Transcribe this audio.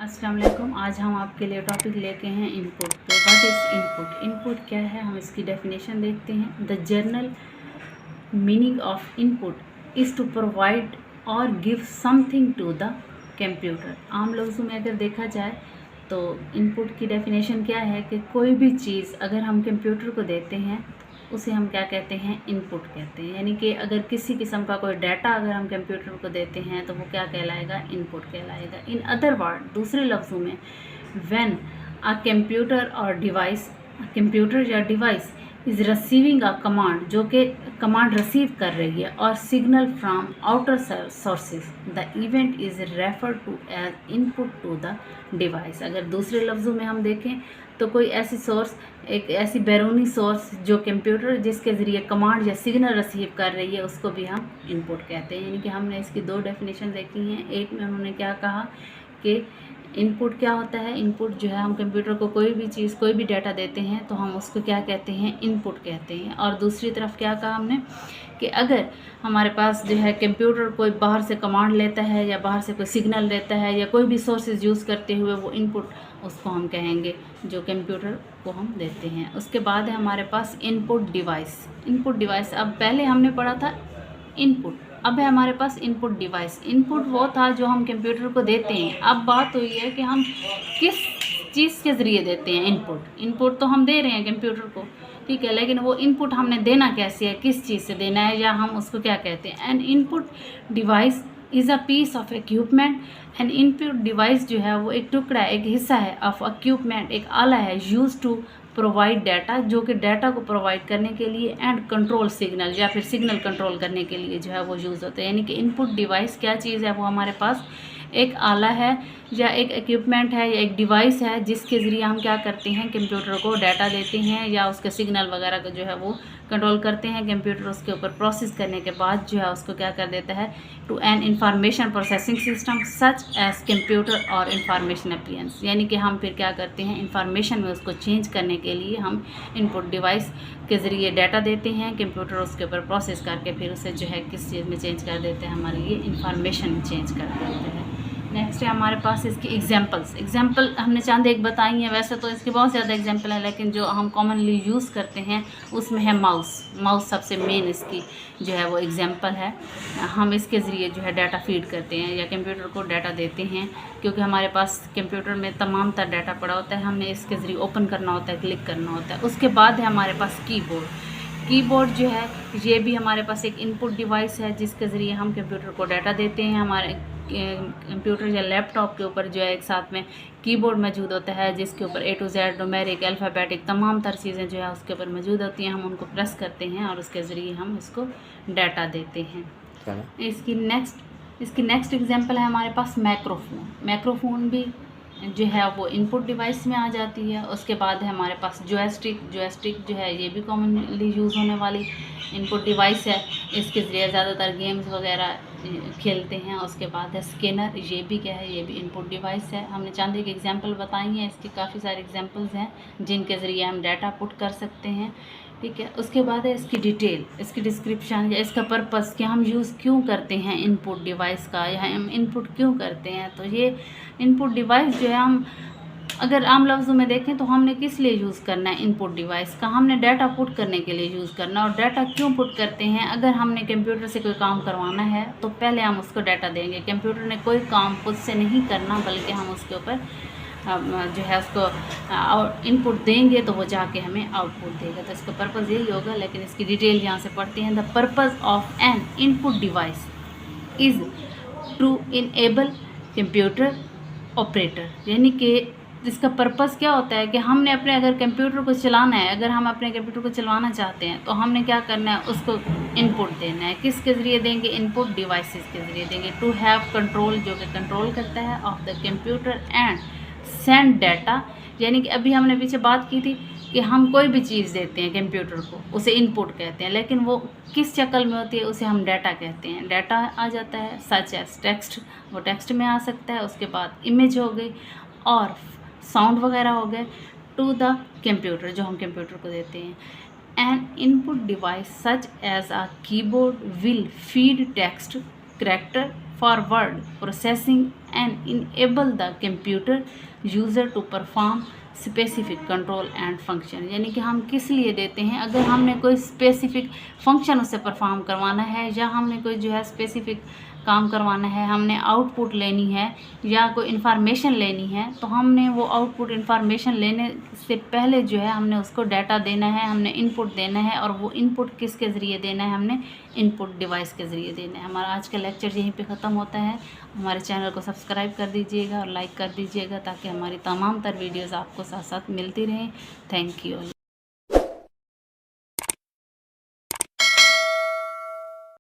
अस्सलाम वालेकुम। आज हम आपके लिए टॉपिक लेके हैं इनपुट पे। What is input? इनपुट क्या है, हम इसकी डेफिनेशन देखते हैं। The general meaning of input is to provide और give something to the computer. आम लफ्ज़ों में अगर देखा जाए तो इनपुट की डेफिनेशन क्या है कि कोई भी चीज़ अगर हम कंप्यूटर को देते हैं उसे हम क्या कहते हैं, इनपुट कहते हैं। यानी कि अगर किसी किस्म का कोई डाटा अगर हम कंप्यूटर को देते हैं तो वो क्या कहलाएगा, इनपुट कहलाएगा। इन अदर वर्ड, दूसरे लफ्ज़ों में, when a computer or device, computer या device is receiving a command, जो कि कमांड रिसीव कर रही है, or signal from outer sources, the event is refer to as input to the device. अगर दूसरे लफ्ज़ों में हम देखें तो कोई ऐसी सोर्स, एक ऐसी बैरूनी सोर्स जो कंप्यूटर जिसके ज़रिए कमांड या सिग्नल रिसीव कर रही है, उसको भी हम इनपुट कहते हैं। यानी कि हमने इसकी दो डेफिनेशन देखी हैं। एक में उन्होंने क्या कहा कि इनपुट क्या होता है, इनपुट जो है, हम कंप्यूटर को कोई भी चीज़, कोई भी डाटा देते हैं तो हम उसको क्या कहते हैं, इनपुट कहते हैं। और दूसरी तरफ क्या कहा हमने कि अगर हमारे पास जो है कंप्यूटर कोई बाहर से कमांड लेता है या बाहर से कोई सिग्नल लेता है या कोई भी सोर्सेज यूज़ करते हुए वो इनपुट, उसको हम कहेंगे जो कंप्यूटर को हम देते हैं। उसके बाद है हमारे पास इनपुट डिवाइस। इनपुट डिवाइस, अब पहले हमने पढ़ा था इनपुट, अब है हमारे पास इनपुट डिवाइस। इनपुट वो था जो हम कंप्यूटर को देते हैं। अब बात हुई है कि हम किस चीज़ के ज़रिए देते हैं इनपुट। इनपुट तो हम दे रहे हैं कंप्यूटर को, ठीक है, लेकिन वो इनपुट हमने देना कैसे है, किस चीज़ से देना है, या हम उसको क्या कहते हैं। An input device is a piece of equipment. An input device जो है वो एक टुकड़ा, एक हिस्सा है ऑफ इक्विपमेंट, एक आला है, यूज टू प्रोवाइड डाटा, जो कि डाटा को प्रोवाइड करने के लिए, एंड कंट्रोल सिग्नल, या फिर सिग्नल कंट्रोल करने के लिए जो है वो यूज़ होते हैं। यानी कि इनपुट डिवाइस क्या चीज़ है, वो हमारे पास एक आला है या एक इक्विपमेंट है या एक डिवाइस है जिसके ज़रिए हम क्या करते हैं, कंप्यूटर को डाटा देते हैं या उसके सिग्नल वगैरह का जो है वो कंट्रोल करते हैं। कंप्यूटर उसके ऊपर प्रोसेस करने के बाद जो है उसको क्या कर देता है, to an information processing system such as computer or information appearance. यानी कि हम फिर क्या करते हैं, इंफॉर्मेशन में उसको चेंज करने के लिए हम इनपुट डिवाइस के ज़रिए डाटा देते हैं, कंप्यूटर उसके ऊपर प्रोसेस करके फिर उसे जो है किस चीज़ में चेंज कर देते हैं, हमारे लिए इंफॉर्मेशन में चेंज कर देते हैं। नेक्स्ट है हमारे पास इसकी एग्जांपल्स। एग्जांपल हमने चंद एक बताई हैं, वैसे तो इसके बहुत ज़्यादा एग्जांपल है, लेकिन जो हम कॉमनली यूज़ करते हैं उसमें है माउस। माउस सबसे मेन इसकी जो है वो एग्जांपल है। हम इसके ज़रिए जो है डाटा फीड करते हैं या कंप्यूटर को डाटा देते हैं, क्योंकि हमारे पास कंप्यूटर में तमाम तरह डाटा पड़ा होता है, हमने इसके ज़रिए ओपन करना होता है, क्लिक करना होता है। उसके बाद है हमारे पास कीबोर्ड। कीबोर्ड जो है ये भी हमारे पास एक इनपुट डिवाइस है जिसके ज़रिए हम कंप्यूटर को डाटा देते हैं। हमारे कंप्यूटर या लैपटॉप के ऊपर जो है एक साथ में कीबोर्ड मौजूद होता है जिसके ऊपर A to Z, numeric, alphabetic, तमाम तरह चीज़ें जो है उसके ऊपर मौजूद होती हैं। हम उनको प्रेस करते हैं और उसके ज़रिए हम इसको डाटा देते हैं। इसकी नेक्स्ट एग्जांपल है हमारे पास माइक्रोफोन। माइक्रोफोन भी जो है वो इनपुट डिवाइस में आ जाती है। उसके बाद है हमारे पास जॉयस्टिक। जॉयस्टिक जो है ये भी कॉमनली यूज़ होने वाली इनपुट डिवाइस है, इसके ज़रिए ज़्यादातर गेम्स वगैरह खेलते हैं। उसके बाद है स्कैनर, ये भी क्या है, ये भी इनपुट डिवाइस है। हमने चंद एक एग्जांपल बताई हैं, इसके काफ़ी सारे एग्जांपल्स हैं जिनके ज़रिए हम डाटा पुट कर सकते हैं, ठीक है। उसके बाद है इसकी डिटेल, इसकी डिस्क्रिप्शन या इसका पर्पस, कि हम यूज़ क्यों करते हैं इनपुट डिवाइस का, या हम इनपुट क्यों करते हैं। तो ये इनपुट डिवाइस जो है, हम अगर आम लफ्ज़ों में देखें तो हमने किस लिए यूज़ करना है इनपुट डिवाइस का, हमने डाटा पुट करने के लिए यूज़ करना। और डाटा क्यों पुट करते हैं, अगर हमने कंप्यूटर से कोई काम करवाना है तो पहले हम उसको डाटा देंगे। कंप्यूटर ने कोई काम खुद से नहीं करना, बल्कि हम उसके ऊपर जो है उसको इनपुट देंगे तो वो जाके हमें आउटपुट देगा। तो इसका पर्पज़ यही होगा। लेकिन इसकी डिटेल यहाँ से पढ़ते हैं। The purpose of an input device is to enable computer operator. यानी कि इसका पर्पज़ क्या होता है कि हमने अपने अगर कंप्यूटर को चलाना है, अगर हम अपने कंप्यूटर को चलाना चाहते हैं तो हमने क्या करना है, उसको इनपुट देना है। किसके ज़रिए देंगे, इनपुट डिवाइसेस के ज़रिए देंगे। टू हैव कंट्रोल, जो कि कंट्रोल करता है, of the computer and send data. यानी कि अभी हमने पीछे बात की थी कि हम कोई भी चीज़ देते हैं कंप्यूटर को, उसे इनपुट कहते हैं, लेकिन वो किस शक्ल में होती है, उसे हम डाटा कहते हैं। डाटा आ जाता है सच एज टेक्स्ट, वो टेक्स्ट में आ सकता है। उसके बाद इमेज हो गई और साउंड वगैरह हो गए, टू द कंप्यूटर, जो हम कंप्यूटर को देते हैं। An input device such as a keyboard will feed text, character for word processing and enable the computer user to perform specific control and function. यानी कि हम किस लिए देते हैं, अगर हमने कोई स्पेसिफिक फंक्शन उससे परफॉर्म करवाना है या हमने कोई जो है स्पेसिफिक काम करवाना है, हमने आउटपुट लेनी है या कोई इन्फॉर्मेशन लेनी है, तो हमने वो आउटपुट इन्फॉर्मेशन लेने से पहले जो है हमने उसको डाटा देना है, हमने इनपुट देना है। और वो इनपुट किसके ज़रिए देना है, हमने इनपुट डिवाइस के ज़रिए देना है। हमारा आज का लेक्चर यहीं पे ख़त्म होता है। हमारे चैनल को सब्सक्राइब कर दीजिएगा और लाइक कर दीजिएगा ताकि हमारी तमाम तर वीडियोज़ आपको साथ साथ मिलती रहें। Thank you.